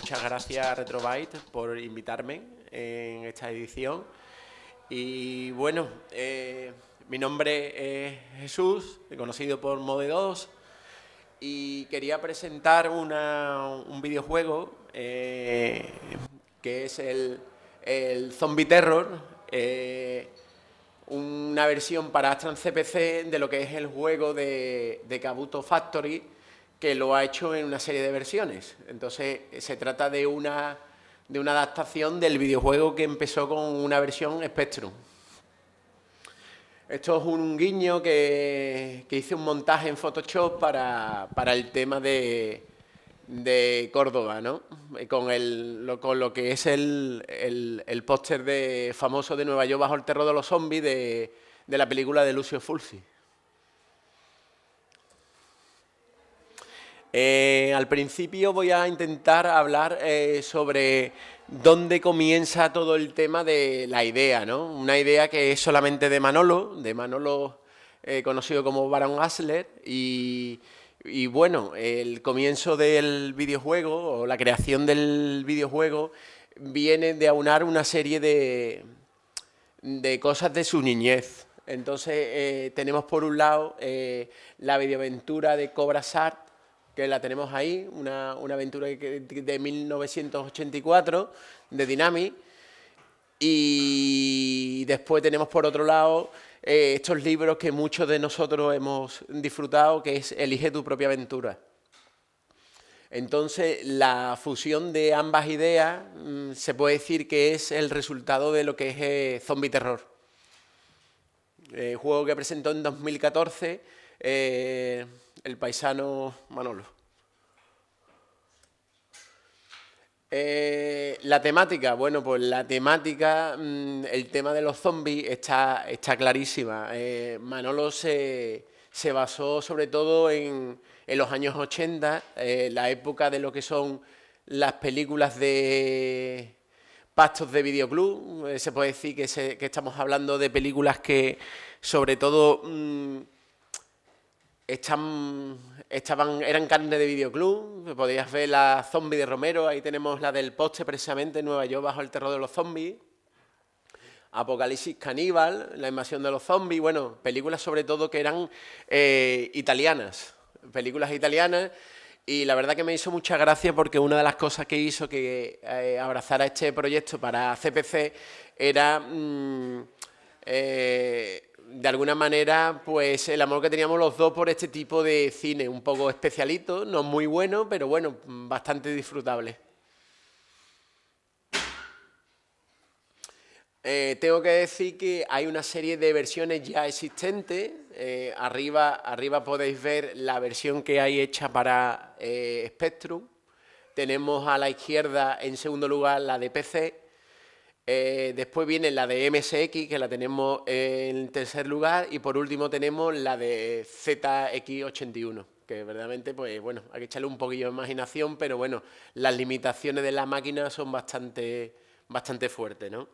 Muchas gracias Retrobyte por invitarme en esta edición. Y bueno, mi nombre es Jesús, conocido por Mode2, y quería presentar un videojuego que es el Zombie Terror, una versión para Astra CPC de lo que es el juego de Kabuto Factory, que lo ha hecho en una serie de versiones. Entonces, se trata de una adaptación del videojuego que empezó con una versión Spectrum. Esto es un guiño que hice un montaje en Photoshop para el tema de Córdoba, ¿no? Con lo que es el póster famoso de Nueva York bajo el terror de los zombies de la película de Lucio Fulci. Al principio voy a intentar hablar sobre dónde comienza todo el tema de la idea, ¿no? Una idea que es solamente de Manolo conocido como Baron Asler, y bueno, el comienzo del videojuego, o la creación del videojuego, viene de aunar una serie de cosas de su niñez. Entonces, tenemos por un lado la videoaventura de Cobra Sart, que la tenemos ahí, una aventura de 1984 de Dynamic. Y después tenemos por otro lado estos libros que muchos de nosotros hemos disfrutado, que es Elige tu propia aventura. Entonces, la fusión de ambas ideas se puede decir que es el resultado de lo que es Zombie Terror. Juego que presentó en 2014 el paisano Manolo. La temática, bueno, pues la temática, el tema de los zombies está clarísima. Manolo se basó sobre todo en los años 80, la época de lo que son las películas de pastos de videoclub. Se puede decir que estamos hablando de películas que sobre todo eran carne de videoclub. Podías ver la zombie de Romero, ahí tenemos la del poste precisamente, Nueva York bajo el terror de los zombies. Apocalipsis Caníbal, la invasión de los zombies, bueno, películas sobre todo que eran italianas, y la verdad que me hizo mucha gracia porque una de las cosas que hizo que abrazara este proyecto para CPC era de alguna manera, pues el amor que teníamos los dos por este tipo de cine, un poco especialito, no muy bueno, pero bueno, bastante disfrutable. Tengo que decir que hay una serie de versiones ya existentes. Arriba podéis ver la versión que hay hecha para Spectrum. Tenemos a la izquierda, en segundo lugar, la de PC. Después viene la de MSX, que la tenemos en tercer lugar, y por último tenemos la de ZX81, que verdaderamente, pues bueno, hay que echarle un poquillo de imaginación, pero bueno, las limitaciones de la máquina son bastante fuertes, ¿no?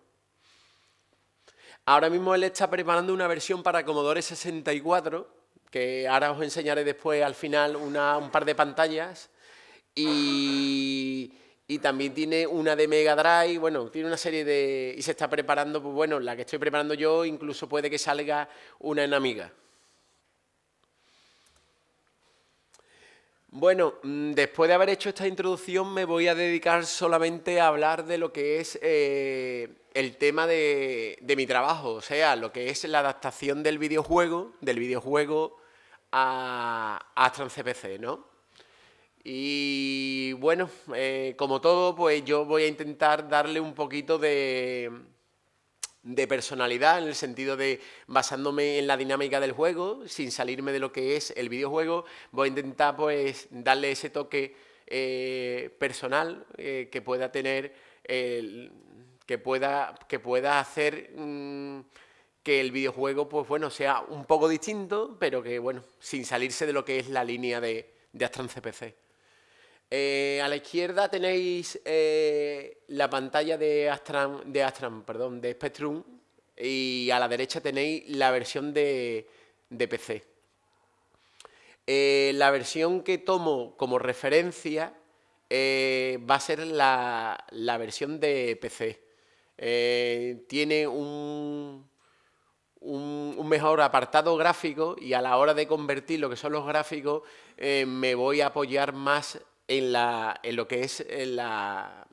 Ahora mismo él está preparando una versión para Commodore 64, que ahora os enseñaré después al final un par de pantallas, y también tiene una de Mega Drive. Bueno, tiene una serie de... y se está preparando, pues bueno, la que estoy preparando yo, incluso puede que salga una en Amiga. Bueno, después de haber hecho esta introducción me voy a dedicar solamente a hablar de lo que es el tema de mi trabajo, o sea, lo que es la adaptación del videojuego a Astran CPC, ¿no? Y bueno, como todo, pues yo voy a intentar darle un poquito de personalidad, en el sentido de, basándome en la dinámica del juego, sin salirme de lo que es el videojuego, voy a intentar pues darle ese toque personal que pueda tener, que pueda hacer que el videojuego pues bueno, sea un poco distinto, pero que bueno, sin salirse de lo que es la línea de Astran CPC. A la izquierda tenéis la pantalla de Spectrum, y a la derecha tenéis la versión de PC. La versión que tomo como referencia va a ser la versión de PC. Tiene un mejor apartado gráfico, y a la hora de convertir lo que son los gráficos me voy a apoyar más en lo que es la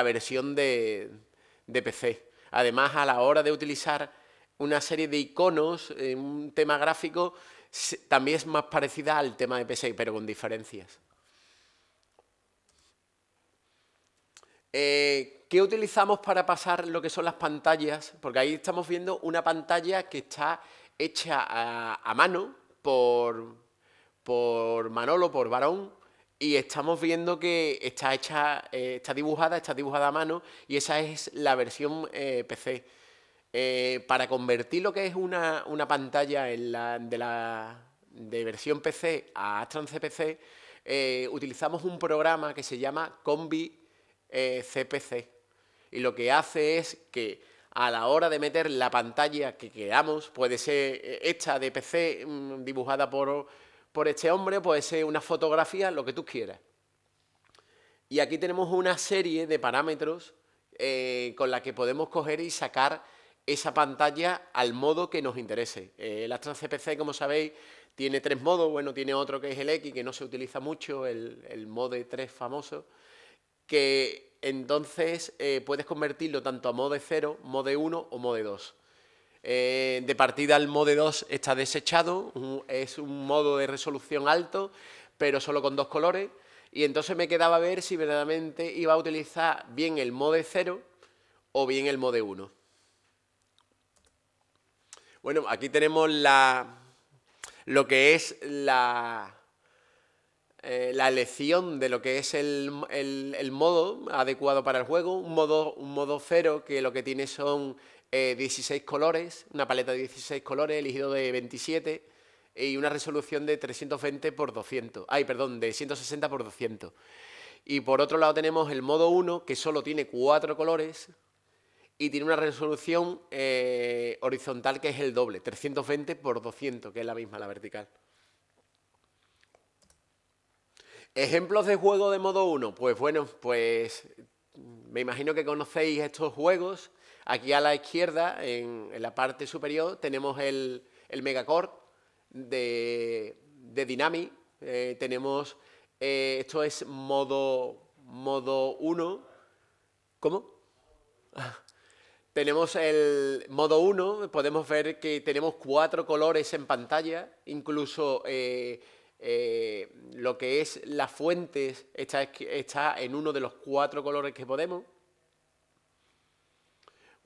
versión de PC. Además, a la hora de utilizar una serie de iconos, un tema gráfico, también es más parecida al tema de PC, pero con diferencias. ¿Qué utilizamos para pasar lo que son las pantallas? Porque ahí estamos viendo una pantalla que está hecha a mano por Manolo, por Barón, y estamos viendo que está dibujada a mano, y esa es la versión PC. Para convertir lo que es una pantalla de versión PC a Astran CPC, utilizamos un programa que se llama Combi CPC, y lo que hace es que a la hora de meter la pantalla que queramos, puede ser esta de PC dibujada por este hombre, puede ser una fotografía, lo que tú quieras. Y aquí tenemos una serie de parámetros con la que podemos coger y sacar esa pantalla al modo que nos interese. El Astran CPC, como sabéis, tiene 3 modos. Bueno, tiene otro que es el X, que no se utiliza mucho, el Mode 3 famoso, que entonces puedes convertirlo tanto a Mode 0, Mode 1 o Mode 2. De partida el Mode 2 está desechado, es un modo de resolución alto, pero solo con 2 colores, y entonces me quedaba ver si verdaderamente iba a utilizar bien el Mode 0 o bien el Mode 1. Bueno, aquí tenemos lo que es la elección de lo que es el modo adecuado para el juego. Un modo 0 que lo que tiene son 16 colores, una paleta de 16 colores, elegido de 27, y una resolución de 320 por 200. Ay, perdón, de 160 por 200. Y por otro lado tenemos el modo 1, que solo tiene 4 colores y tiene una resolución horizontal que es el doble, 320 por 200, que es la misma, la vertical. ¿Ejemplos de juego de modo 1? Pues bueno, pues me imagino que conocéis estos juegos. Aquí a la izquierda, en la parte superior, tenemos el Megacore de Dynami. Tenemos, esto es modo 1. ¿Cómo? Tenemos el modo 1, podemos ver que tenemos 4 colores en pantalla, incluso lo que es las fuentes está en uno de los 4 colores que podemos.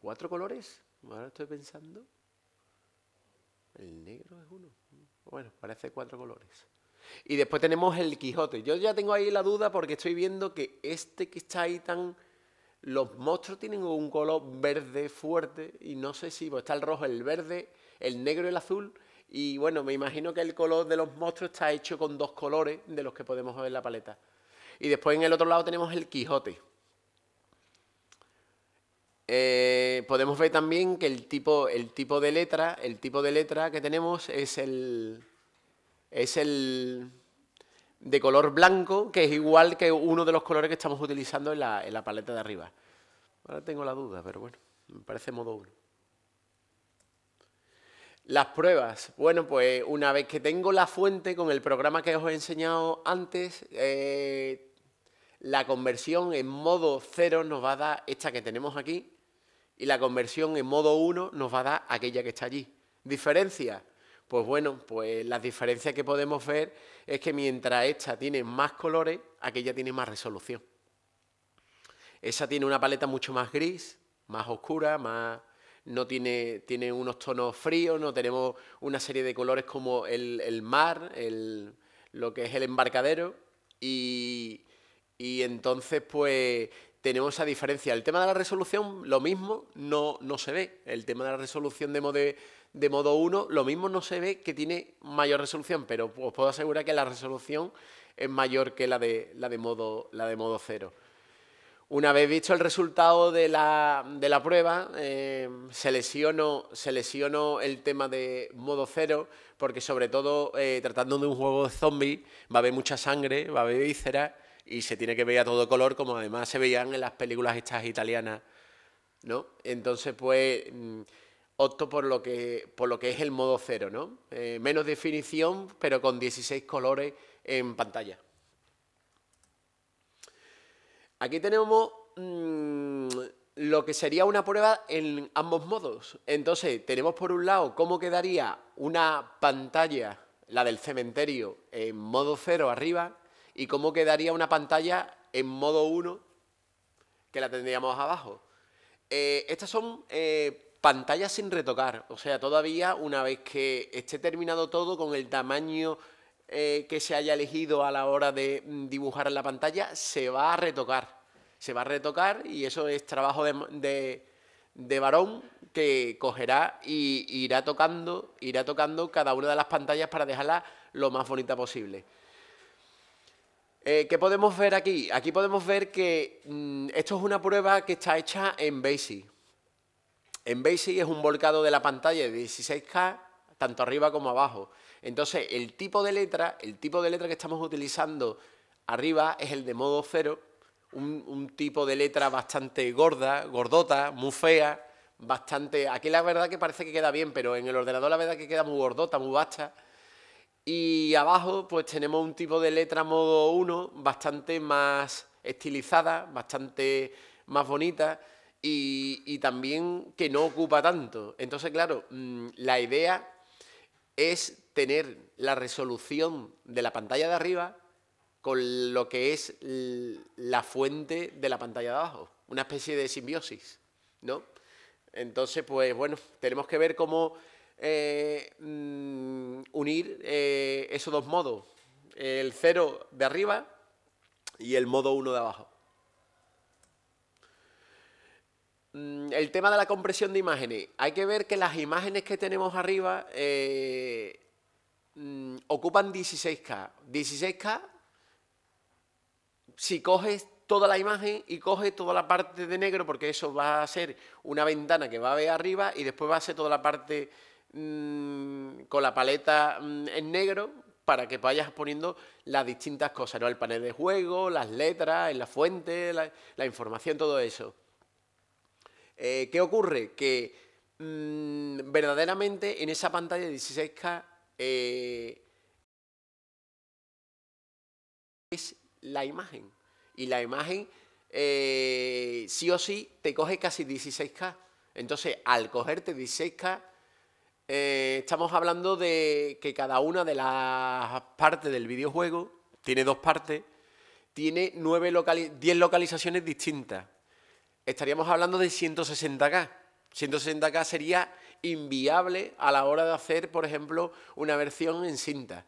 ¿4 colores? Ahora estoy pensando. El negro es uno. Bueno, parece 4 colores. Y después tenemos el Quijote. Yo ya tengo ahí la duda porque estoy viendo que este que está ahí los monstruos tienen un color verde fuerte y no sé si pues, está el rojo, el verde, el negro y el azul. Y bueno, me imagino que el color de los monstruos está hecho con 2 colores de los que podemos ver en la paleta. Y después en el otro lado tenemos el Quijote. Podemos ver también que el tipo de letra que tenemos es el de color blanco, que es igual que uno de los colores que estamos utilizando en la paleta de arriba. Ahora tengo la duda, pero bueno, me parece modo 1. Las pruebas. Bueno, pues una vez que tengo la fuente con el programa que os he enseñado antes, la conversión en modo 0 nos va a dar esta que tenemos aquí, y la conversión en modo 1 nos va a dar aquella que está allí. ¿Diferencia? Pues bueno, pues las diferencias que podemos ver es que mientras esta tiene más colores, aquella tiene más resolución. Esa tiene una paleta mucho más gris, más oscura, tiene unos tonos fríos, no tenemos una serie de colores como el mar, lo que es el embarcadero, y entonces pues tenemos esa diferencia. El tema de la resolución, lo mismo, no se ve. El tema de la resolución de modo 1, lo mismo no se ve, que tiene mayor resolución, pero os puedo asegurar que la resolución es mayor que la de modo 0. Una vez visto el resultado de la prueba, selecciono el tema de modo 0, porque sobre todo tratando de un juego de zombies va a haber mucha sangre, va a haber vísceras y se tiene que ver a todo color, como además se veían en las películas estas italianas, ¿no? Entonces, pues opto por lo que es el modo 0, ¿no? Menos definición, pero con 16 colores en pantalla. Aquí tenemos lo que sería una prueba en ambos modos. Entonces, tenemos por un lado cómo quedaría una pantalla, la del cementerio, en modo 0 arriba, y cómo quedaría una pantalla en modo 1, que la tendríamos abajo. Estas son pantallas sin retocar, o sea, todavía una vez que esté terminado todo con el tamaño que se haya elegido a la hora de dibujar en la pantalla, se va a retocar. Se va a retocar y eso es trabajo de varón que cogerá y irá tocando cada una de las pantallas para dejarla lo más bonita posible. ¿Qué podemos ver aquí? Aquí podemos ver que esto es una prueba que está hecha en BASIC. En BASIC es un volcado de la pantalla de 16K, tanto arriba como abajo. Entonces, el tipo de letra que estamos utilizando arriba es el de modo 0, un tipo de letra bastante gordota, muy fea, bastante... Aquí la verdad que parece que queda bien, pero en el ordenador la verdad que queda muy gordota, muy vasta. Y abajo pues tenemos un tipo de letra modo 1 bastante más estilizada, bastante más bonita y también que no ocupa tanto. Entonces, claro, la idea es tener la resolución de la pantalla de arriba con lo que es la fuente de la pantalla de abajo. Una especie de simbiosis, ¿no? Entonces, pues bueno, tenemos que ver cómo unir esos dos modos, el 0 de arriba y el modo 1 de abajo. El tema de la compresión de imágenes. Hay que ver que las imágenes que tenemos arriba ocupan 16K. 16K, si coges toda la imagen y coges toda la parte de negro, porque eso va a ser una ventana que va a ver arriba y después va a ser toda la parte con la paleta en negro, para que vayas poniendo las distintas cosas, ¿no? El panel de juego, las letras, en la fuente, la información, todo eso. ¿Qué ocurre? Que verdaderamente en esa pantalla de 16K es la imagen. Y la imagen sí o sí te coge casi 16K. Entonces, al cogerte 16K, estamos hablando de que cada una de las partes del videojuego, tiene dos partes, tiene 10 localizaciones distintas. Estaríamos hablando de 160K. 160K sería inviable a la hora de hacer, por ejemplo, una versión en cinta.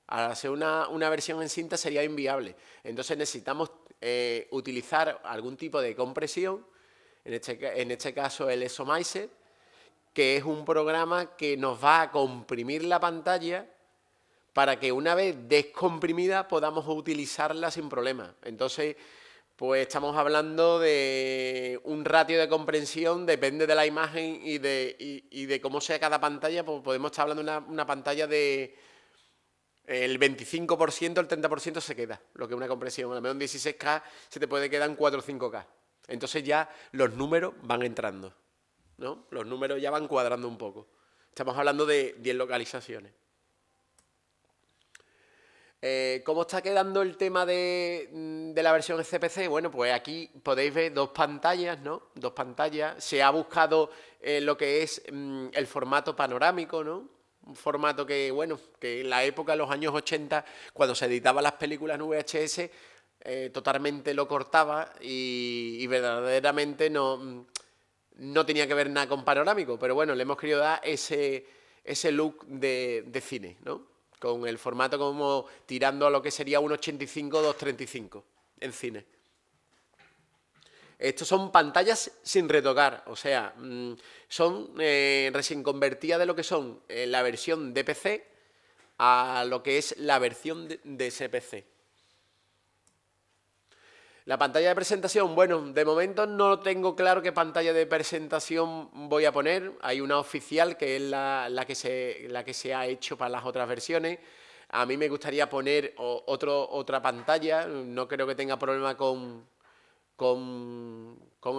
Al hacer una versión en cinta sería inviable. Entonces necesitamos utilizar algún tipo de compresión, en este caso el ESOmizer, que es un programa que nos va a comprimir la pantalla para que una vez descomprimida podamos utilizarla sin problema. Entonces, pues estamos hablando de un ratio de compresión, depende de la imagen y de cómo sea cada pantalla, pues podemos estar hablando de una pantalla de el 25%, el 30% se queda, lo que es una compresión. A lo mejor en 16K se te puede quedar en 4 o 5K. Entonces ya los números van entrando, ¿no? Los números ya van cuadrando un poco. Estamos hablando de 10 localizaciones. ¿Cómo está quedando el tema de la versión CPC? Bueno, pues aquí podéis ver dos pantallas, ¿no? Dos pantallas. Se ha buscado lo que es el formato panorámico, ¿no? un formato que, bueno, que en la época, en los años 80, cuando se editaban las películas en VHS, totalmente lo cortaba y verdaderamente no tenía que ver nada con panorámico, pero bueno, le hemos querido dar ese look de cine, ¿no? Con el formato como tirando a lo que sería 1.85, 2.35 en cine. Estos son pantallas sin retocar, o sea, son recién convertidas de lo que son la versión de PC a lo que es la versión de SPC. La pantalla de presentación, bueno, de momento no tengo claro qué pantalla de presentación voy a poner. Hay una oficial que es la que se ha hecho para las otras versiones. A mí me gustaría poner otra pantalla, no creo que tenga problema con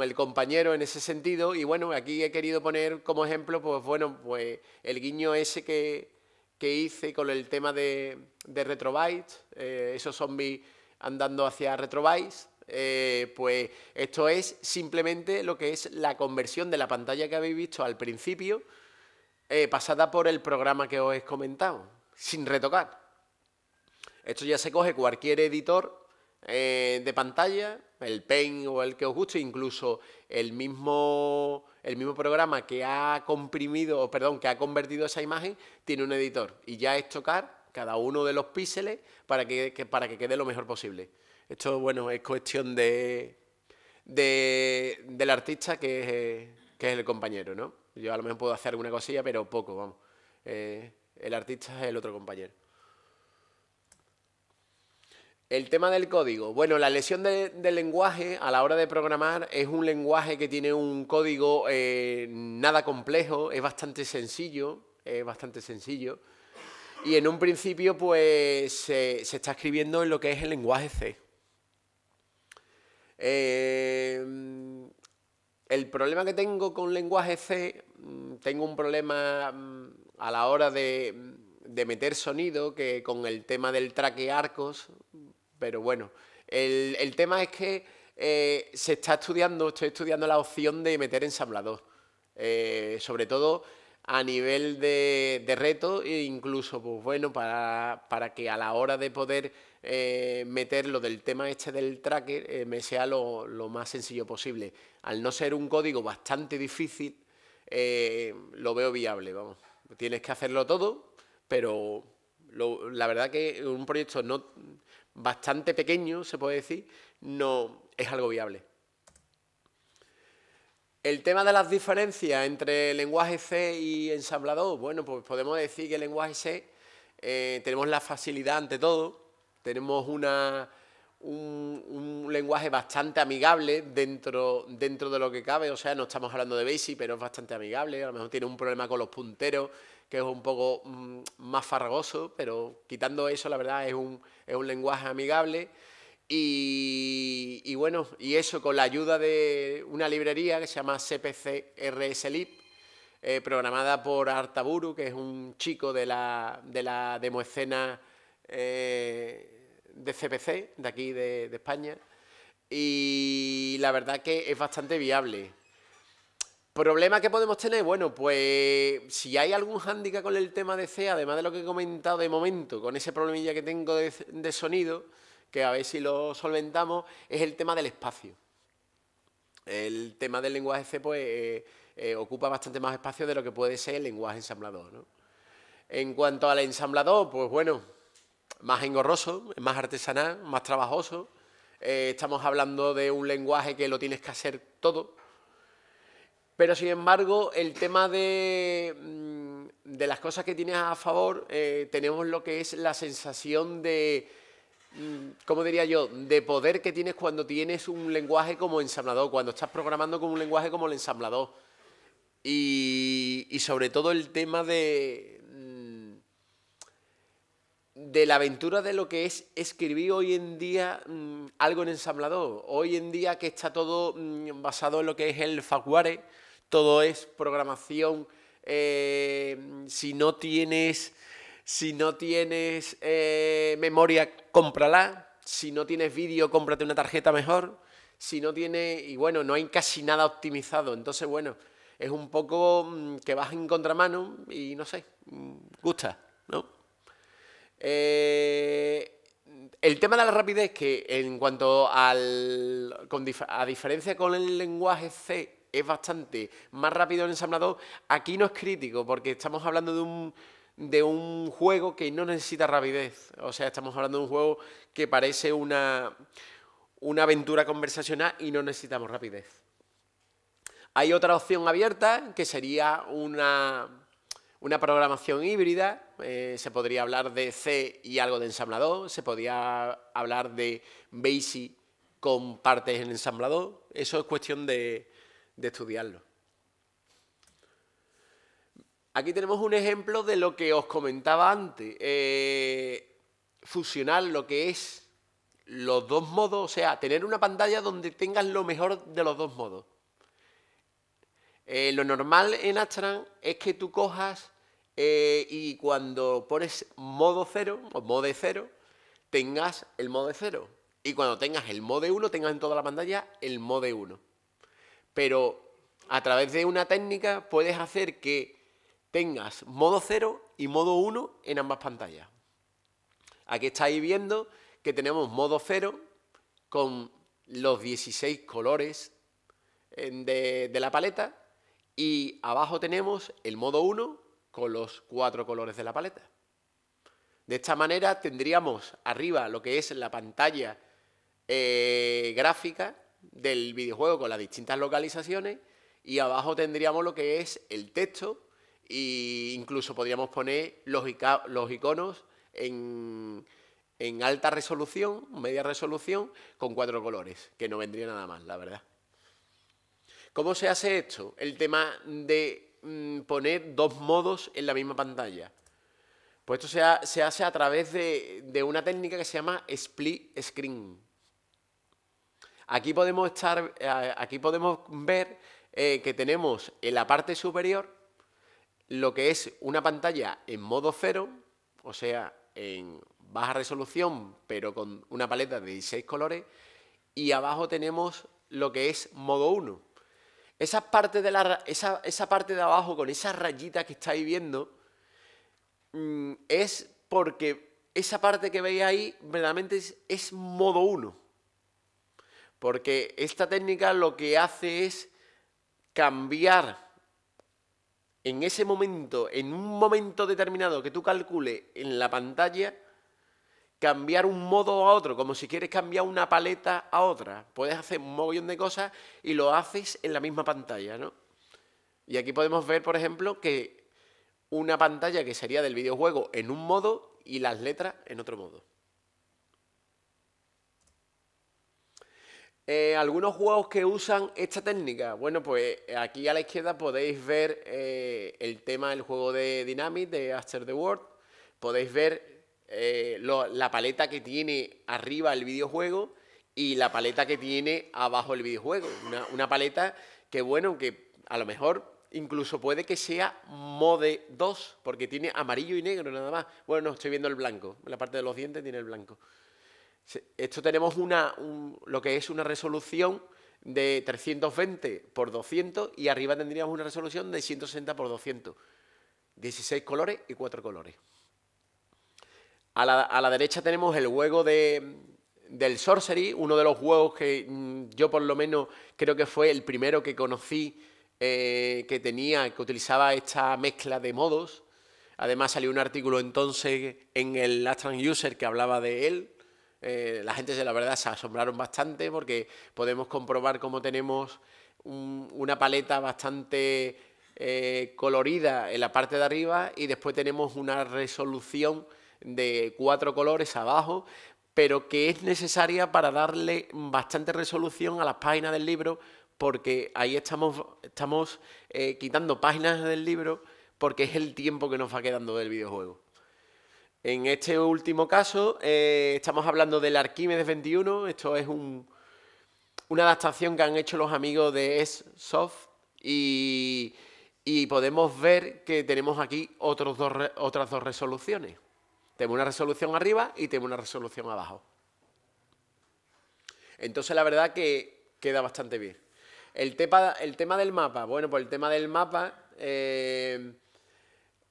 el compañero en ese sentido. Y bueno, aquí he querido poner como ejemplo, pues bueno, pues el guiño ese que hice con el tema de Retrobytes, esos zombies andando hacia Retrobytes. Pues esto es simplemente lo que es la conversión de la pantalla que habéis visto al principio, pasada por el programa que os he comentado, sin retocar. Esto ya se coge cualquier editor de pantalla, el Paint o el que os guste, incluso el mismo programa que ha comprimido, perdón, que ha convertido esa imagen, tiene un editor. Y ya es tocar cada uno de los píxeles para que quede lo mejor posible. Esto, bueno, es cuestión del artista que es el compañero, ¿no? Yo a lo mejor puedo hacer alguna cosilla, pero poco, vamos. El artista es el otro compañero. El tema del código. Bueno, la lección del lenguaje a la hora de programar es un lenguaje que tiene un código nada complejo, es bastante sencillo, y en un principio pues se está escribiendo en lo que es el lenguaje C. El problema que tengo con lenguaje C, tengo un problema a la hora de meter sonido, que con el tema del traquearcos, pero bueno, el tema es que estoy estudiando la opción de meter ensamblador, sobre todo a nivel de reto e incluso, pues bueno, para que a la hora de poder meter lo del tema este del tracker me sea lo más sencillo posible. Al no ser un código bastante difícil, lo veo viable, vamos. Tienes que hacerlo todo, pero la verdad que un proyecto bastante pequeño, se puede decir, no es algo viable. El tema de las diferencias entre lenguaje C y ensamblador, bueno, pues podemos decir que el lenguaje C tenemos la facilidad ante todo, tenemos un lenguaje bastante amigable dentro de lo que cabe, o sea, no estamos hablando de BASIC, pero es bastante amigable, a lo mejor tiene un problema con los punteros, que es un poco más farragoso, pero quitando eso, la verdad, es un lenguaje amigable. Y bueno, y eso con la ayuda de una librería que se llama CPC RSLib, programada por Artaburu, que es un chico de la demoescena de CPC, de aquí de España, y la verdad que es bastante viable. ¿Problema que podemos tener? Bueno, pues si hay algún hándicap con el tema de C, además de lo que he comentado de momento, con ese problemilla que tengo de sonido, que a ver si lo solventamos, es el tema del espacio. El tema del lenguaje C pues ocupa bastante más espacio de lo que puede ser el lenguaje ensamblador, ¿no? En cuanto al ensamblador, pues bueno, más engorroso, más artesanal, más trabajoso. Estamos hablando de un lenguaje que lo tienes que hacer todo. Pero, sin embargo, el tema de las cosas que tienes a favor, tenemos lo que es la sensación de, ¿cómo diría yo?, de poder que tienes cuando tienes un lenguaje como ensamblador, cuando estás programando con un lenguaje como el ensamblador. Y sobre todo el tema de la aventura de lo que es escribir hoy en día algo en ensamblador. Hoy en día que está todo basado en lo que es el FastWare, todo es programación. Si no tienes memoria, cómprala. Si no tienes vídeo, cómprate una tarjeta mejor. Si no tienes, y bueno, no hay casi nada optimizado. Entonces, bueno, Es un poco que vas en contramano y no sé, gusta, ¿no? El tema de la rapidez, que en cuanto a diferencia con el lenguaje C, es bastante más rápido el ensamblador, aquí no es crítico, porque estamos hablando de un juego que no necesita rapidez. O sea, estamos hablando de un juego que parece una aventura conversacional y no necesitamos rapidez. Hay otra opción abierta, que sería una programación híbrida. Se podría hablar de C y algo de ensamblador, se podría hablar de BASIC con partes en ensamblador. Eso es cuestión de estudiarlo. Aquí tenemos un ejemplo de lo que os comentaba antes. Fusionar lo que es los dos modos, o sea, tener una pantalla donde tengas lo mejor de los dos modos. Lo normal en Astra es que tú cojas y cuando pones modo 0 o mode 0, tengas el mode 0. Y cuando tengas el mode 1, tengas en toda la pantalla el mode 1. Pero a través de una técnica puedes hacer que tengas modo 0 y modo 1 en ambas pantallas. Aquí estáis viendo que tenemos modo 0 con los 16 colores de la paleta y abajo tenemos el modo 1 con los 4 colores de la paleta. De esta manera tendríamos arriba lo que es la pantalla gráfica del videojuego con las distintas localizaciones y abajo tendríamos lo que es el texto e incluso podríamos poner los iconos en alta resolución, media resolución, con 4 colores, que no vendría nada mal, la verdad. ¿Cómo se hace esto? El tema de poner dos modos en la misma pantalla. Pues esto se hace a través de una técnica que se llama split screen. Aquí podemos ver que tenemos en la parte superior lo que es una pantalla en modo 0, o sea, en baja resolución, pero con una paleta de 16 colores, y abajo tenemos lo que es modo 1. Esa parte de abajo con esa rayita que estáis viendo es porque esa parte que veis ahí verdaderamente es modo 1. Porque esta técnica lo que hace es cambiar en ese momento, en un momento determinado que tú calcules en la pantalla, cambiar un modo a otro, como si quieres cambiar una paleta a otra. Puedes hacer un mogollón de cosas y lo haces en la misma pantalla, ¿no? Y aquí podemos ver, por ejemplo, que una pantalla que sería del videojuego en un modo y las letras en otro modo. Algunos juegos que usan esta técnica. Bueno, pues aquí a la izquierda podéis ver el tema del juego de Dynamite, de After the World. Podéis ver la paleta que tiene arriba el videojuego y la paleta que tiene abajo el videojuego. Una paleta que, bueno, que a lo mejor incluso puede que sea Mode 2, porque tiene amarillo y negro nada más. Bueno, no, estoy viendo el blanco. En la parte de los dientes tiene el blanco. Esto tenemos lo que es una resolución de 320 por 200 y arriba tendríamos una resolución de 160 por 200. 16 colores y 4 colores. A la derecha tenemos el juego del Sorcery, uno de los juegos que yo por lo menos creo que fue el primero que conocí que utilizaba esta mezcla de modos. Además salió un artículo entonces en el Astran User que hablaba de él. La gente, la verdad, se asombraron bastante porque podemos comprobar cómo tenemos una paleta bastante colorida en la parte de arriba y después tenemos una resolución de 4 colores abajo, pero que es necesaria para darle bastante resolución a las páginas del libro, porque ahí estamos quitando páginas del libro porque es el tiempo que nos va quedando del videojuego. En este último caso estamos hablando del Archimedes 21. Esto es una adaptación que han hecho los amigos de Soft y podemos ver que tenemos aquí otras dos resoluciones. Tenemos una resolución arriba y tenemos una resolución abajo. Entonces la verdad que queda bastante bien. El tema del mapa. Bueno, pues el tema del mapa,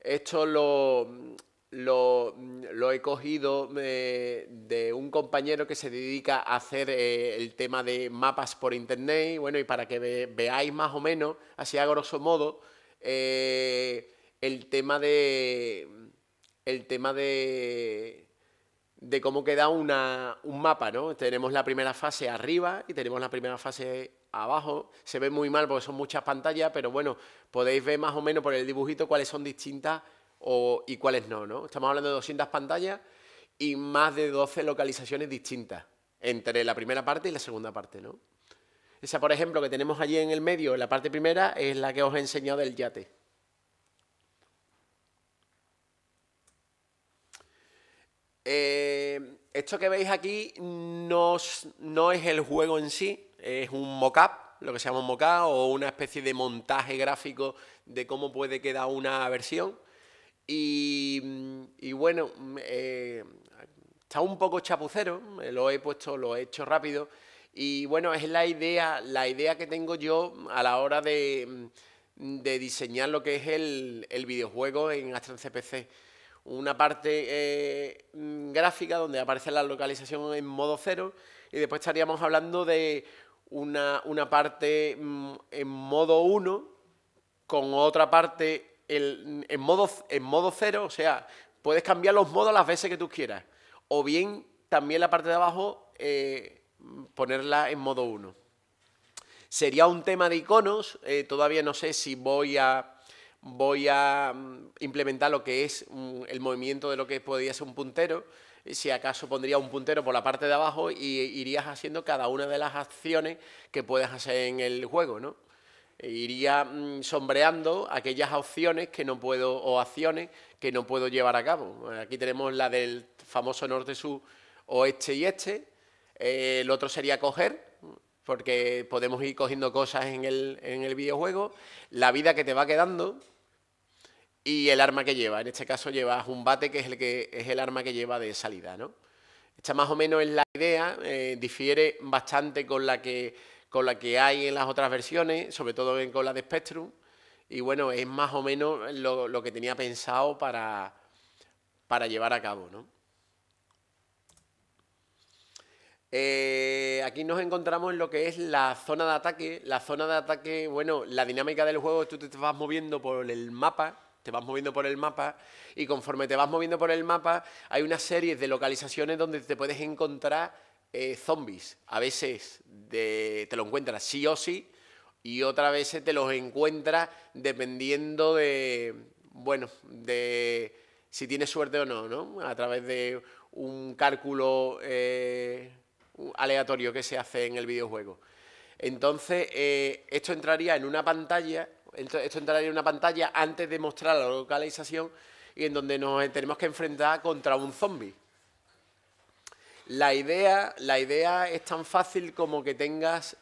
esto lo he cogido de un compañero que se dedica a hacer el tema de mapas por internet. Y bueno, y para que veáis más o menos, así a grosso modo, el tema de. El tema de cómo queda un mapa, ¿no? Tenemos la primera fase arriba y tenemos la primera fase abajo. Se ve muy mal porque son muchas pantallas, pero bueno, podéis ver más o menos por el dibujito cuáles son distintas y cuáles no, ¿no? Estamos hablando de 200 pantallas y más de 12 localizaciones distintas entre la primera parte y la segunda parte, ¿no? Esa, por ejemplo, que tenemos allí en el medio, en la parte primera, es la que os he enseñado del yate. Esto que veis aquí no es el juego en sí, es un mock-up, lo que se llama un mock-up o una especie de montaje gráfico de cómo puede quedar una versión. Y bueno, está un poco chapucero, lo he hecho rápido. Y bueno, es la idea que tengo yo a la hora de diseñar lo que es el videojuego en Astra CPC. Una parte gráfica donde aparece la localización en modo cero y después estaríamos hablando de una parte en modo 1 con otra parte en modo cero, o sea, puedes cambiar los modos las veces que tú quieras. O bien también la parte de abajo ponerla en modo 1. Sería un tema de iconos, todavía no sé si voy a implementar lo que es el movimiento de lo que podría ser un puntero. Si acaso pondría un puntero por la parte de abajo y irías haciendo cada una de las acciones que puedes hacer en el juego, ¿no? Iría sombreando aquellas opciones que no puedo, o acciones que no puedo llevar a cabo. Aquí tenemos la del famoso norte-sur, oeste y este. El otro sería coger, porque podemos ir cogiendo cosas en el videojuego. La vida que te va quedando y el arma que lleva. En este caso llevas un bate, que es el arma que lleva de salida, ¿no? Esta más o menos es la idea, difiere bastante con la que hay en las otras versiones, sobre todo con la de Spectrum, y bueno, es más o menos lo que tenía pensado para llevar a cabo, ¿no? Aquí nos encontramos en lo que es la zona de ataque. La zona de ataque, bueno, la dinámica del juego es que tú te vas moviendo por el mapa, y conforme te vas moviendo por el mapa hay una serie de localizaciones donde te puedes encontrar zombies. A veces te lo encuentras sí o sí y otras veces te los encuentras dependiendo bueno, de si tienes suerte o no, ¿no? A través de un cálculo aleatorio que se hace en el videojuego. Entonces, esto entraría en una pantalla antes de mostrar la localización y en donde nos tenemos que enfrentar contra un zombie. La idea es tan fácil como que tengas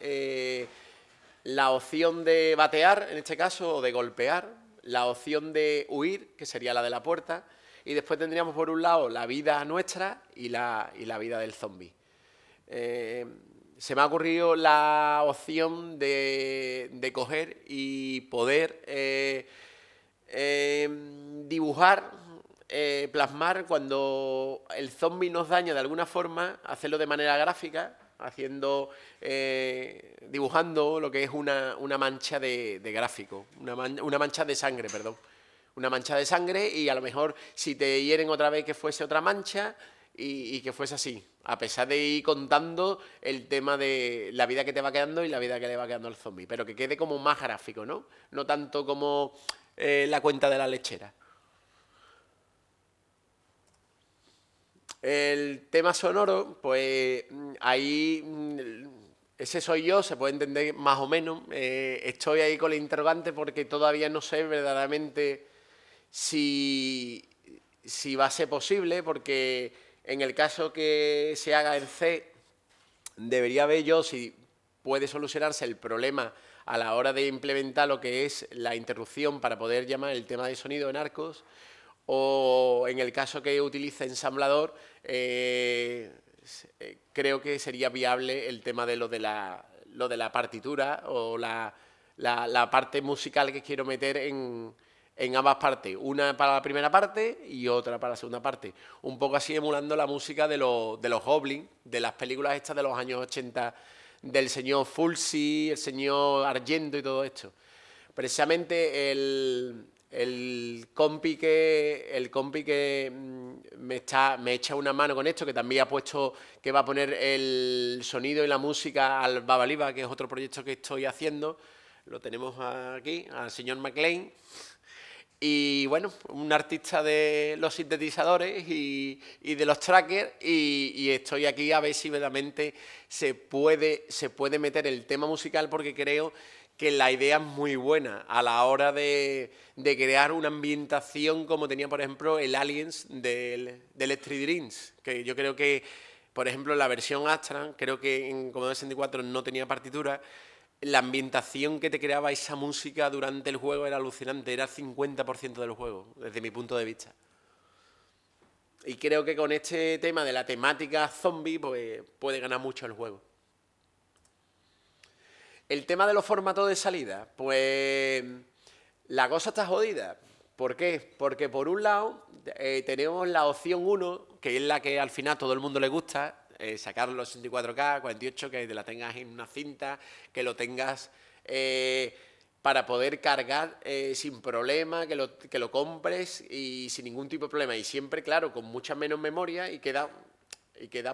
la opción de batear, en este caso, o de golpear, la opción de huir, que sería la de la puerta, y después tendríamos por un lado la vida nuestra y la vida del zombie. Se me ha ocurrido la opción de coger y poder dibujar, plasmar cuando el zombie nos daña de alguna forma, hacerlo de manera gráfica, dibujando lo que es una mancha de gráfico, una mancha de sangre, perdón. Una mancha de sangre y a lo mejor si te hieren otra vez que fuese otra mancha y que fuese así, a pesar de ir contando el tema de la vida que te va quedando y la vida que le va quedando al zombie, pero que quede como más gráfico, ¿no? No tanto como la cuenta de la lechera. El tema sonoro, pues ahí ese soy yo, se puede entender más o menos. Estoy ahí con la interrogante porque todavía no sé verdaderamente si va a ser posible, porque en el caso que se haga en C, debería ver yo si puede solucionarse el problema a la hora de implementar lo que es la interrupción para poder llamar el tema de sonido en Arcos, o en el caso que utilice ensamblador, creo que sería viable el tema de lo de lo de la partitura o la parte musical que quiero meter en ambas partes. Una para la primera parte y otra para la segunda parte. Un poco así emulando la música de los Goblins, de las películas estas de los años 80, del señor Fulci, el señor Argento y todo esto. Precisamente el compi que me echa una mano con esto, que también ha puesto, que va a poner el sonido y la música al Babaliba, que es otro proyecto que estoy haciendo. Lo tenemos aquí, al señor McLean. Y bueno, un artista de los sintetizadores y de los trackers, y estoy aquí a ver si verdaderamente se puede meter el tema musical, porque creo que la idea es muy buena a la hora de crear una ambientación como tenía, por ejemplo, el Aliens del Electric Dreams, que yo creo que, por ejemplo, en la versión Astra, creo que en Commodore 64 no tenía partitura. La ambientación que te creaba esa música durante el juego era alucinante, era el 50% del juego, desde mi punto de vista. Y creo que con este tema de la temática zombie, pues puede ganar mucho el juego. El tema de los formatos de salida, pues la cosa está jodida. ¿Por qué? Porque por un lado tenemos la opción 1, que es la que al final todo el mundo le gusta, sacarlo los 64K, 48, que te la tengas en una cinta, que lo tengas para poder cargar sin problema, que lo compres y sin ningún tipo de problema. Y siempre, claro, con mucha menos memoria y queda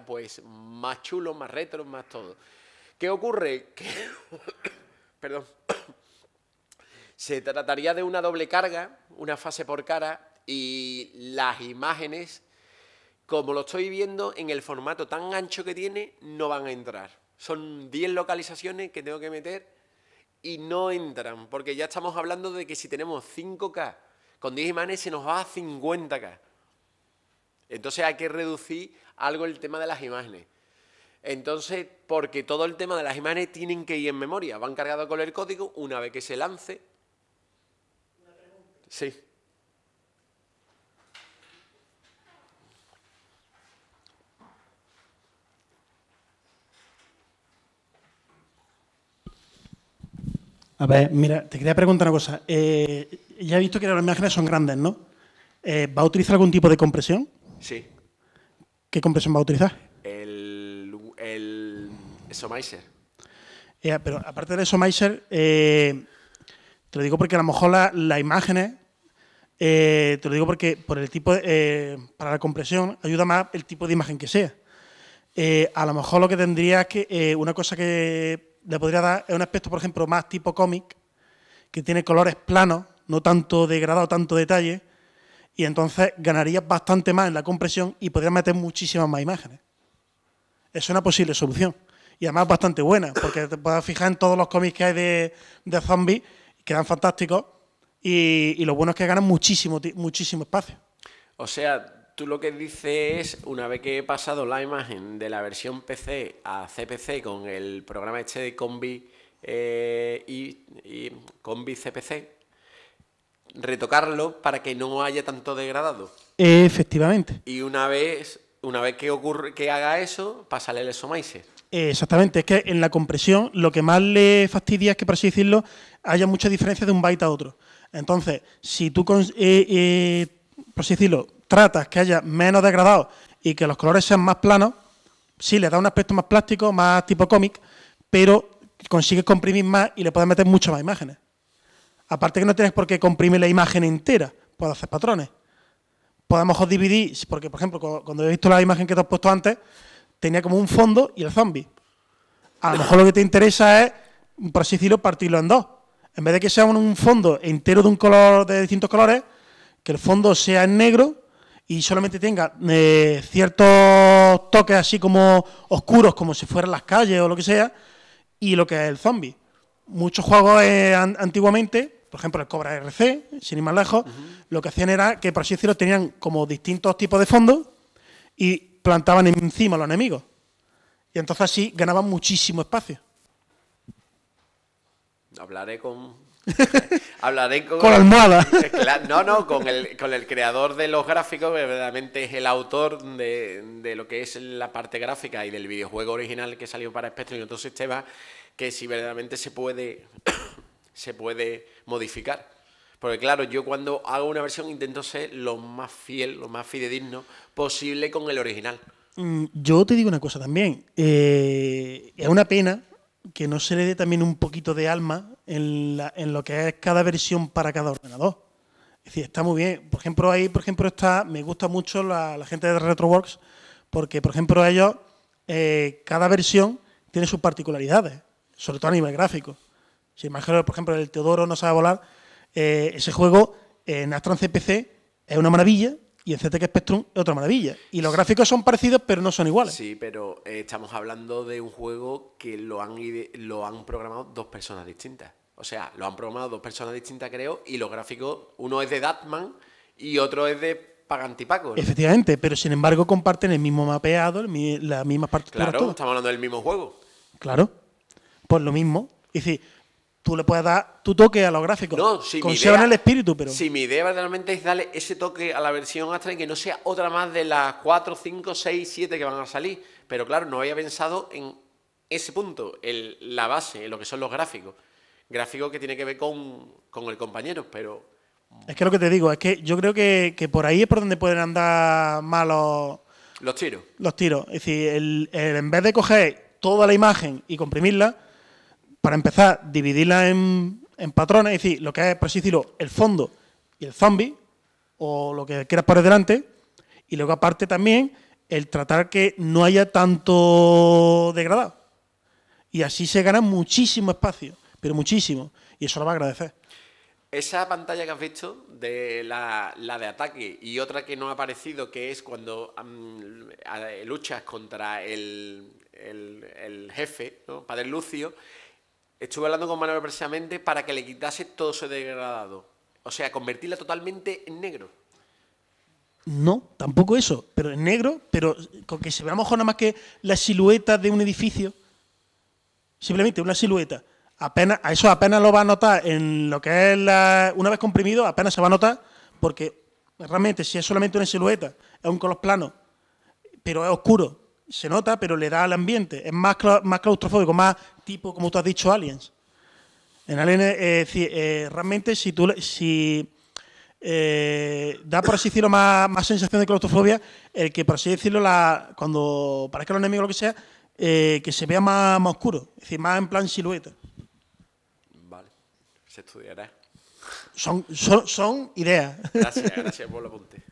pues más chulo, más retro, más todo. ¿Qué ocurre? Que perdón. Se trataría de una doble carga, una fase por cara, y las imágenes, como lo estoy viendo, en el formato tan ancho que tiene, no van a entrar. Son 10 localizaciones que tengo que meter y no entran, porque ya estamos hablando de que si tenemos 5K con 10 imágenes se nos va a 50K. Entonces hay que reducir algo el tema de las imágenes. Entonces, porque todo el tema de las imágenes tienen que ir en memoria, van cargados con el código, una vez que se lance. ¿Una pregunta? Sí. A ver, mira, te quería preguntar una cosa. Ya he visto que las imágenes son grandes, ¿no? ¿Va a utilizar algún tipo de compresión? Sí. ¿Qué compresión va a utilizar? El Somizer. Pero aparte del Somizer, te lo digo porque a lo mejor las imágenes, te lo digo porque por el tipo para la compresión ayuda más el tipo de imagen que sea. A lo mejor lo que tendría es que una cosa que le podría dar es un aspecto, por ejemplo, más tipo cómic, que tiene colores planos, no tanto degradado, tanto detalle, y entonces ganarías bastante más en la compresión y podrías meter muchísimas más imágenes. Es una posible solución. Y además bastante buena, porque te puedes fijar en todos los cómics que hay de zombies, quedan fantásticos, y lo bueno es que ganan muchísimo espacio. O sea, tú lo que dices es, una vez que he pasado la imagen de la versión PC a CPC con el programa este de Combi y Combi CPC, retocarlo para que no haya tanto degradado. Efectivamente. Y una vez que haga eso, pásale el Somizer. Exactamente, es que en la compresión lo que más le fastidia es que, por así decirlo, haya mucha diferencia de un byte a otro. Entonces, si tú, por así decirlo, tratas que haya menos degradado y que los colores sean más planos, sí, le da un aspecto más plástico, más tipo cómic, pero consigues comprimir más y le puedes meter muchas más imágenes. Aparte que no tienes por qué comprimir la imagen entera, puedes hacer patrones. Podemos dividir, porque por ejemplo, cuando he visto la imagen que te has puesto antes, tenía como un fondo y el zombie. A lo mejor lo que te interesa es, por así decirlo, partirlo en dos. En vez de que sea un fondo entero de un color, de distintos colores, que el fondo sea en negro y solamente tenga ciertos toques así como oscuros, como si fueran las calles o lo que sea, y lo que es el zombie. Muchos juegos antiguamente, por ejemplo el Cobra RC, sin ir más lejos, lo que hacían era que, por así decirlo, tenían como distintos tipos de fondos y plantaban encima a los enemigos. Y entonces así ganaban muchísimo espacio. Hablaré con Hablaré Con almohada. No, con el creador de los gráficos, que verdaderamente es el autor de lo que es la parte gráfica y del videojuego original que salió para Spectrum y otros sistemas, que si verdaderamente se puede modificar. Porque claro, yo cuando hago una versión intento ser lo más fiel, lo más fidedigno posible con el original. Yo te digo una cosa también. Es una pena que no se le dé también un poquito de alma en lo que es cada versión para cada ordenador. Es decir, está muy bien. Por ejemplo, ahí, me gusta mucho la gente de Retroworks, porque, por ejemplo, ellos, cada versión tiene sus particularidades, sobre todo a nivel gráfico. Si imagino, por ejemplo, el Teodoro no sabe volar, ese juego en Astron CPC es una maravilla y en ZX Spectrum es otra maravilla. Y los gráficos son parecidos, pero no son iguales. Sí, pero estamos hablando de un juego que lo han programado dos personas distintas. O sea, lo han programado dos personas distintas, creo, y los gráficos, uno es de Datman y otro es de Pagantipaco, ¿no? Efectivamente, pero sin embargo comparten el mismo mapeado, las mismas partituras. Claro, estamos hablando del mismo juego. Claro, pues lo mismo. Es decir, tú le puedes dar tu toque a los gráficos. No, si conservan el espíritu, pero... Si mi idea verdaderamente es darle ese toque a la versión Astra y que no sea otra más de las 4, 5, 6, 7 que van a salir. Pero claro, no había pensado en ese punto, la base, en lo que son los gráficos. Gráficos que tiene que ver con el compañero, pero... Es que lo que te digo, es que yo creo que por ahí es por donde pueden andar más los tiros. Los tiros. Es decir, en vez de coger toda la imagen y comprimirla, para empezar, dividirla en patrones, es decir, lo que es, por así decirlo, el fondo y el zombie, o lo que quieras por delante, y luego aparte también el tratar que no haya tanto degradado. Y así se gana muchísimo espacio, pero muchísimo, y eso lo va a agradecer. Esa pantalla que has visto, de la de ataque, y otra que no ha aparecido, que es cuando luchas contra el jefe, ¿no? Padre Lucio, estuve hablando con Manuel precisamente para que le quitase todo ese degradado. O sea, convertirla totalmente en negro. No, tampoco eso, pero en negro, pero con que se vea a lo mejor nada más que la silueta de un edificio. Simplemente una silueta. A eso apenas lo va a notar en lo que es una vez comprimido, apenas se va a notar, porque realmente si es solamente una silueta, es un color plano, pero es oscuro, se nota, pero le da al ambiente, es más claustrofóbico, más tipo, como tú has dicho, Aliens. En Aliens, realmente da, por así decirlo, más sensación de claustrofobia el que, por así decirlo, cuando parezca los enemigos o lo que sea, que se vea más oscuro, es decir, más en plan silueta. Vale, se estudiará. Son ideas. Gracias por el apunte.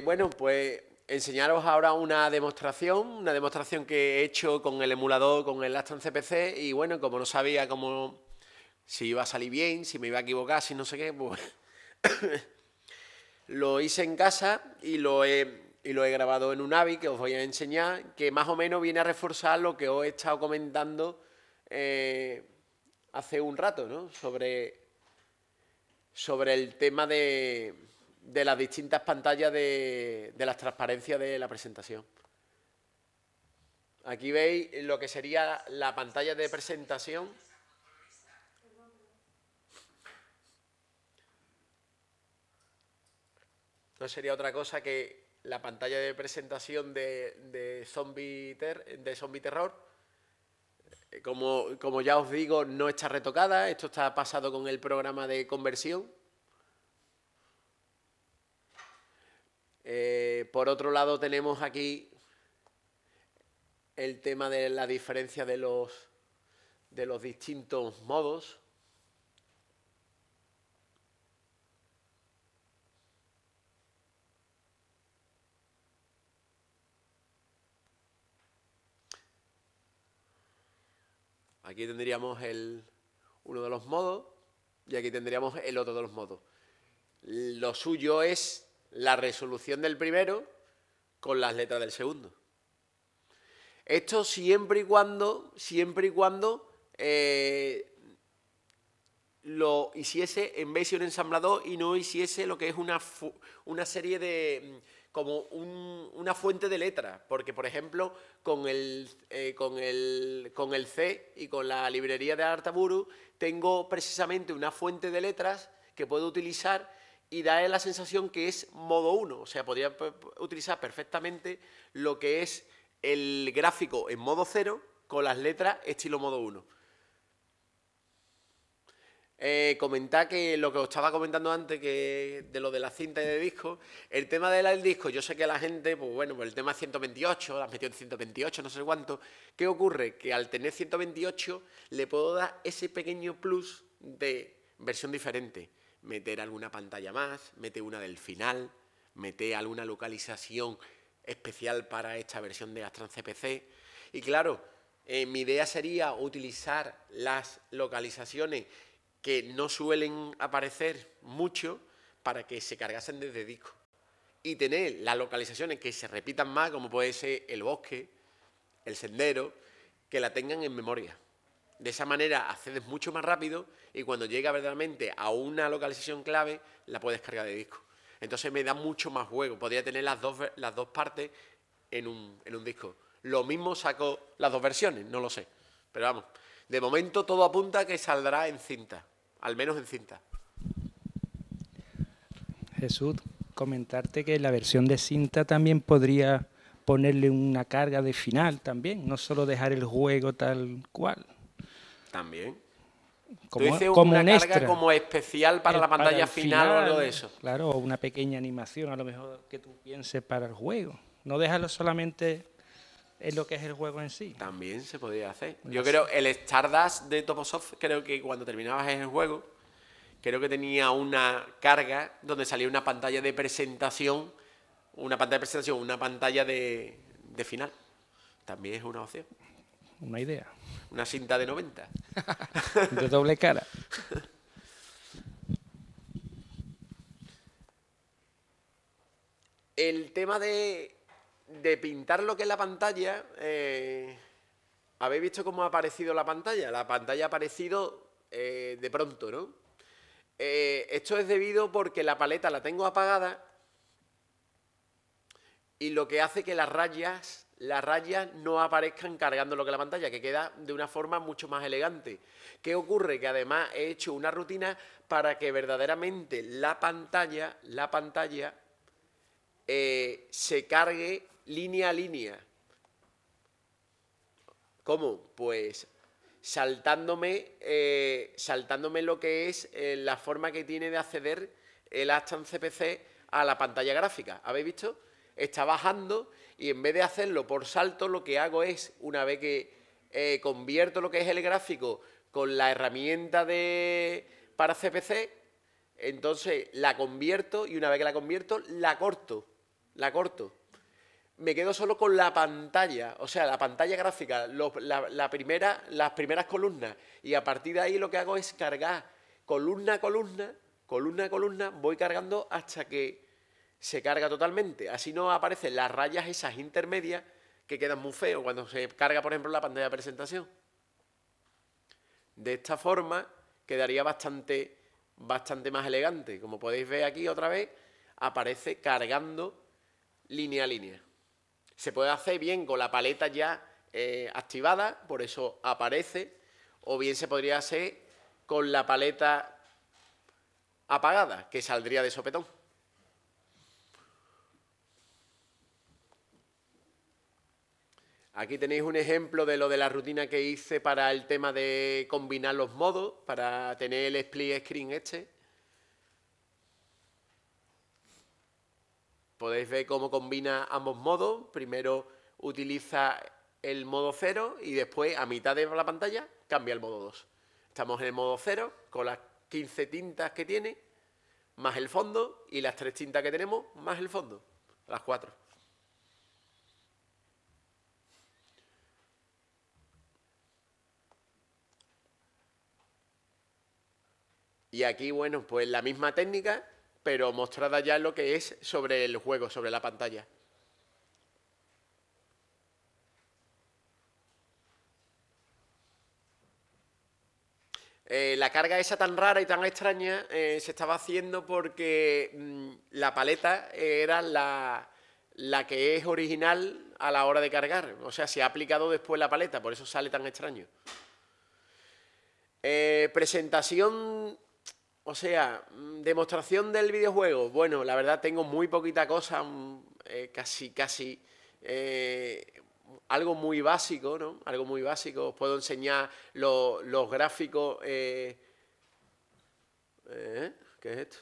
Bueno, pues enseñaros ahora una demostración que he hecho con el emulador, con el Astron CPC, y bueno, como no sabía si iba a salir bien, si me iba a equivocar, si no sé qué, pues lo hice en casa y lo he grabado en un AVI que os voy a enseñar, que más o menos viene a reforzar lo que os he estado comentando hace un rato, ¿no? Sobre el tema de las distintas pantallas de las transparencias de la presentación. Aquí veis lo que sería la pantalla de presentación. No sería otra cosa que la pantalla de presentación de Zombie Terror. Como ya os digo, no está retocada. Esto está pasado con el programa de conversión. Por otro lado tenemos aquí el tema de la diferencia de los distintos modos. Aquí tendríamos uno de los modos y aquí tendríamos el otro de los modos. Lo suyo es la resolución del primero con las letras del segundo. Esto siempre y cuando lo hiciese en Basic ensamblador y no hiciese lo que es una serie de como una fuente de letras, porque por ejemplo con el C y con la librería de Artaburu tengo precisamente una fuente de letras que puedo utilizar y da la sensación que es modo 1, o sea, podría utilizar perfectamente lo que es el gráfico en modo 0 con las letras estilo modo 1. Comentar que lo que os estaba comentando antes, que de lo de la cinta y de disco, el tema del disco, yo sé que la gente, pues bueno, pues el tema es 128, las metió en 128, no sé cuánto. ¿Qué ocurre? Que al tener 128 le puedo dar ese pequeño plus de versión diferente. Meter alguna pantalla más, meter una del final, meter alguna localización especial para esta versión de Astran CPC. Y claro, mi idea sería utilizar las localizaciones que no suelen aparecer mucho para que se cargasen desde disco. Y tener las localizaciones que se repitan más, como puede ser el bosque, el sendero, que la tengan en memoria. De esa manera accedes mucho más rápido y cuando llega verdaderamente a una localización clave, la puedes cargar de disco. Entonces me da mucho más juego. Podría tener las dos partes en un disco. Lo mismo saco las dos versiones, no lo sé. Pero vamos, de momento todo apunta a que saldrá en cinta. Al menos en cinta. Jesús, comentarte que la versión de cinta también podría ponerle una carga de final también, no solo dejar el juego tal cual. También. Como, ¿Tú dices como una un carga extra, como especial para la pantalla el final o algo de eso? Claro, o una pequeña animación a lo mejor que tú pienses para el juego. No dejarlo solamente en lo que es el juego en sí. También se podría hacer. Yo creo, el Stardust de Toposoft, creo que cuando terminabas el juego, creo que tenía una carga donde salía una pantalla de presentación, una pantalla de final. También es una opción. Una idea. Una cinta de 90. De doble cara. El tema de pintar lo que es la pantalla, ¿habéis visto cómo ha aparecido la pantalla? La pantalla ha aparecido de pronto, ¿no? Esto es debido porque la paleta la tengo apagada y lo que hace que las rayas no aparezcan cargando lo que es la pantalla, que queda de una forma mucho más elegante. ¿Qué ocurre? Que además he hecho una rutina para que verdaderamente la pantalla se cargue línea a línea. ¿Cómo? Pues saltándome lo que es la forma que tiene de acceder el Astran CPC a la pantalla gráfica. ¿Habéis visto? Está bajando y en vez de hacerlo por salto, lo que hago es, una vez que convierto lo que es el gráfico con la herramienta para CPC, entonces la convierto y una vez que la convierto, la corto. Me quedo solo con la pantalla, o sea, la pantalla gráfica, las primeras columnas, y a partir de ahí lo que hago es cargar columna a columna, voy cargando hasta que se carga totalmente. Así no aparecen las rayas esas intermedias que quedan muy feos cuando se carga, por ejemplo, la pantalla de presentación. De esta forma quedaría bastante más elegante. Como podéis ver aquí otra vez, aparece cargando línea a línea. Se puede hacer bien con la paleta ya activada, por eso aparece, o bien se podría hacer con la paleta apagada, que saldría de sopetón. Aquí tenéis un ejemplo de lo de la rutina que hice para el tema de combinar los modos, para tener el split screen este. Podéis ver cómo combina ambos modos. Primero utiliza el modo 0 y después a mitad de la pantalla cambia el modo 2. Estamos en el modo 0 con las 15 tintas que tiene, más el fondo, y las 3 tintas que tenemos, más el fondo, las 4. Y aquí, bueno, pues la misma técnica, pero mostrada ya lo que es sobre el juego, sobre la pantalla. La carga esa tan rara y tan extraña se estaba haciendo porque la paleta era la que es original a la hora de cargar. O sea, se ha aplicado después la paleta, por eso sale tan extraño. Presentación, o sea, demostración del videojuego. Bueno, la verdad tengo muy poquita cosa, casi algo muy básico, ¿no? Algo muy básico. Os puedo enseñar los gráficos. ¿Qué es esto?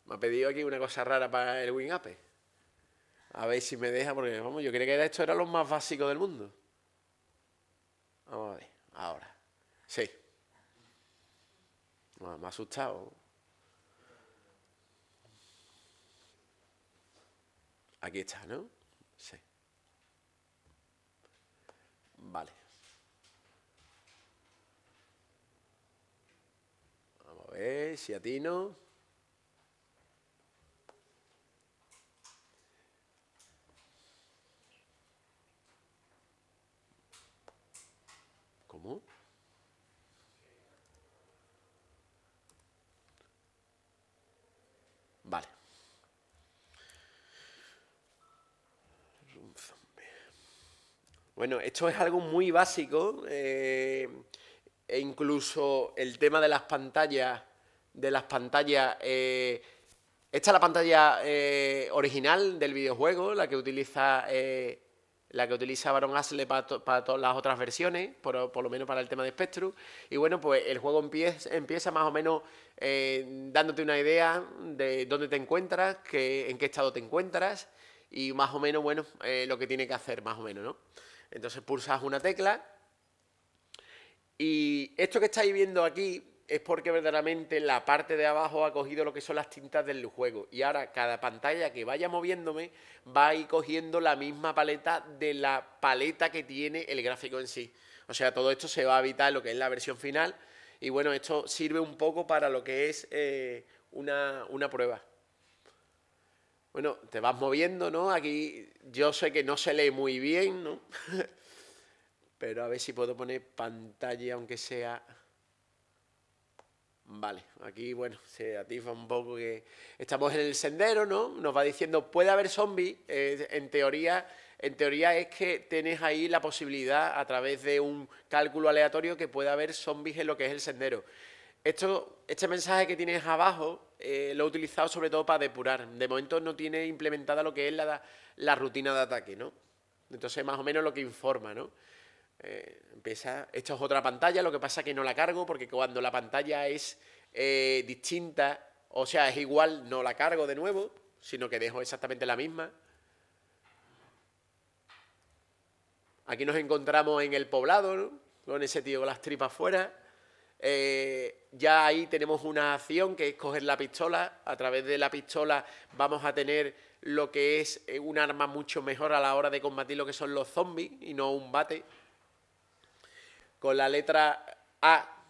Me ha pedido aquí una cosa rara para el WinApe. A ver si me deja, porque vamos, yo creía que esto era lo más básico del mundo. Vamos a ver, ahora. Sí. Bueno, me ha asustado. Aquí está, ¿no? Sí. Vale. Vamos a ver si atino. ¿Cómo? Vale. Bueno, esto es algo muy básico, e incluso el tema de las pantallas, esta es la pantalla original del videojuego, la que utiliza Baron Ashley para todas las otras versiones, por lo menos para el tema de Spectrum. Y bueno, pues el juego empieza más o menos dándote una idea de dónde te encuentras, en qué estado te encuentras y más o menos, bueno, lo que tiene que hacer, más o menos, ¿no? Entonces pulsas una tecla y esto que estáis viendo aquí es porque verdaderamente la parte de abajo ha cogido lo que son las tintas del juego y ahora cada pantalla que vaya moviéndome va a ir cogiendo la misma paleta de la paleta que tiene el gráfico en sí. O sea, todo esto se va a evitar en lo que es la versión final y bueno, esto sirve un poco para lo que es una prueba. Bueno, te vas moviendo, ¿no? Aquí yo sé que no se lee muy bien, ¿no? Pero a ver si puedo poner pantalla, aunque sea... Vale, aquí, bueno, se atifa un poco que estamos en el sendero, ¿no? Nos va diciendo, puede haber zombies. En teoría es que tienes ahí la posibilidad, a través de un cálculo aleatorio, que pueda haber zombies en lo que es el sendero. Este mensaje que tienes abajo lo he utilizado sobre todo para depurar. De momento no tiene implementada lo que es la rutina de ataque, ¿no? Entonces más o menos lo que informa, ¿no? Esto es otra pantalla, lo que pasa es que no la cargo porque cuando la pantalla es distinta, o sea, es igual, no la cargo de nuevo, sino que dejo exactamente la misma. Aquí nos encontramos en el poblado, ¿no? Con ese tío con las tripas fuera. Ya ahí tenemos una acción que es coger la pistola. A través de la pistola vamos a tener lo que es un arma mucho mejor a la hora de combatir lo que son los zombies y no un bate. Con la letra A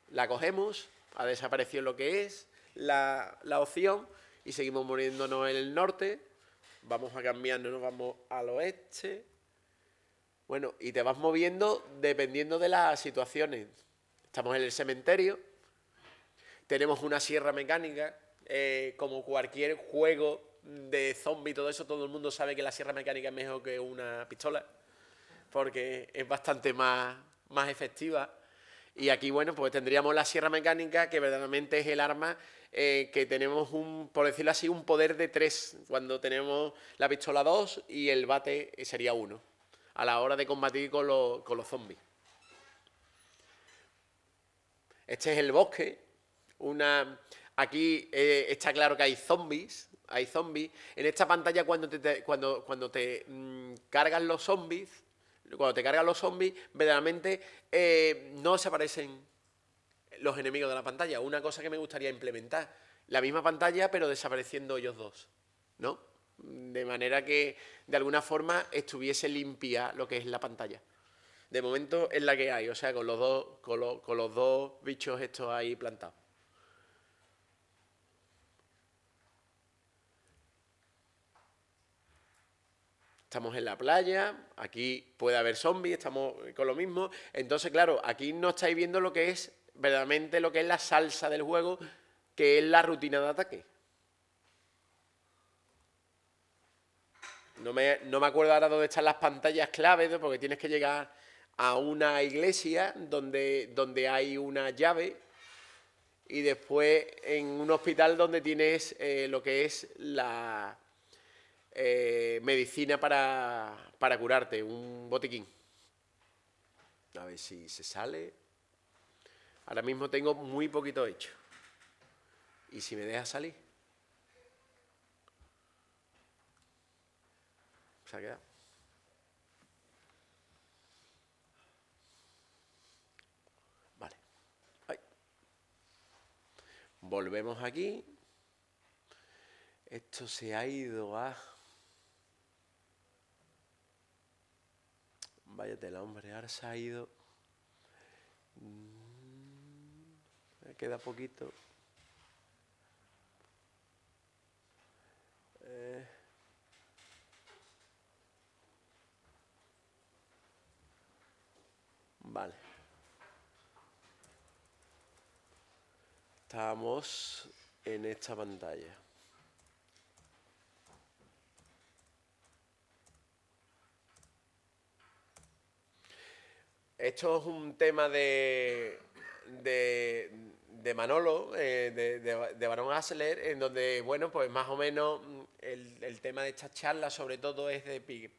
la cogemos, ha desaparecido lo que es la opción y seguimos moviéndonos en el norte. Vamos a cambiarnos, nos vamos al oeste. Bueno, y te vas moviendo dependiendo de las situaciones. Estamos en el cementerio, tenemos una sierra mecánica, como cualquier juego de zombie y todo eso, todo el mundo sabe que la sierra mecánica es mejor que una pistola, porque es bastante más efectiva. Y aquí, bueno, pues tendríamos la sierra mecánica, que verdaderamente es el arma que tenemos, por decirlo así, un poder de 3, cuando tenemos la pistola 2 y el bate sería 1, a la hora de combatir con los zombies. Este es el bosque. Aquí está claro que hay zombies. En esta pantalla cuando te cargan los zombies, verdaderamente no desaparecen los enemigos de la pantalla. Una cosa que me gustaría implementar, la misma pantalla pero desapareciendo ellos dos, ¿no? De manera que de alguna forma estuviese limpia lo que es la pantalla. De momento es la que hay, o sea, con los dos bichos estos ahí plantados. Estamos en la playa, aquí puede haber zombies, estamos con lo mismo. Entonces, claro, aquí no estáis viendo lo que es verdaderamente lo que es la salsa del juego, que es la rutina de ataque. No me acuerdo ahora dónde están las pantallas claves, ¿no? Porque tienes que llegar a una iglesia donde hay una llave y después en un hospital donde tienes lo que es la medicina para curarte, un botiquín. A ver si se sale. Ahora mismo tengo muy poquito hecho. ¿Y si me deja salir? Se ha quedado. Vale. Ay. Volvemos aquí. Esto se ha ido a... Vaya tela, hombre, ahora se ha ido... Me queda poquito. Vale. Estamos en esta pantalla. Esto es un tema de Manolo, de Barón Asler, en donde, bueno, pues más o menos el tema de estas charlas sobre todo es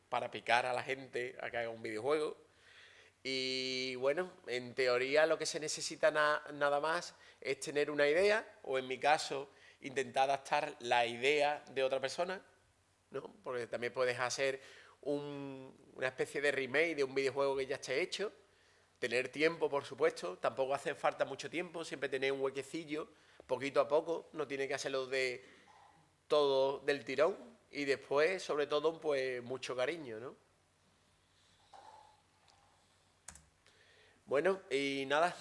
para picar a la gente a que haga un videojuego. Y bueno, en teoría lo que se necesita nada más es tener una idea, o en mi caso, intentar adaptar la idea de otra persona, ¿no? Porque también puedes hacer una especie de remake de un videojuego que ya esté hecho. Tener tiempo, por supuesto, tampoco hace falta mucho tiempo, siempre tener un huequecillo, poquito a poco, no tiene que hacerlo de todo del tirón. Y después, sobre todo, pues mucho cariño, ¿no? Bueno, y nada,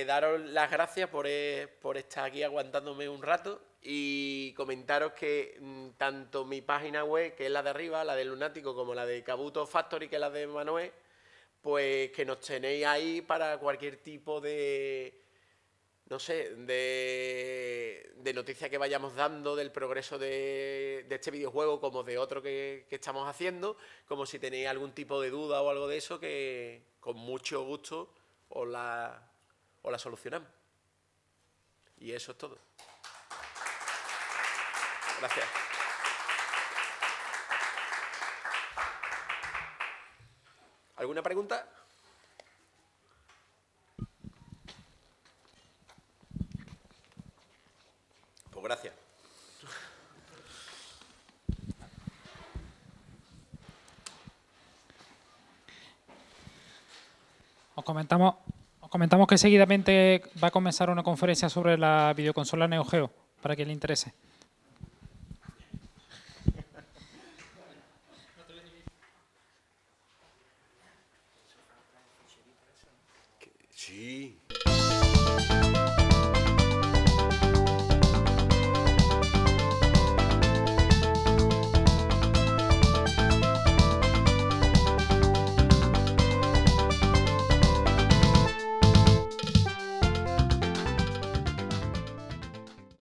daros las gracias por estar aquí aguantándome un rato y comentaros que tanto mi página web, que es la de arriba, la de Lunático, como la de Kabuto Factory, que es la de Manuel, pues que nos tenéis ahí para cualquier tipo de, no sé, de noticia que vayamos dando del progreso de este videojuego como de otro que estamos haciendo, como si tenéis algún tipo de duda o algo de eso, que con mucho gusto os la solucionamos. Y eso es todo. Gracias. ¿Alguna pregunta? Pues gracias. Os comentamos que seguidamente va a comenzar una conferencia sobre la videoconsola Neo Geo, para quien le interese. Sí.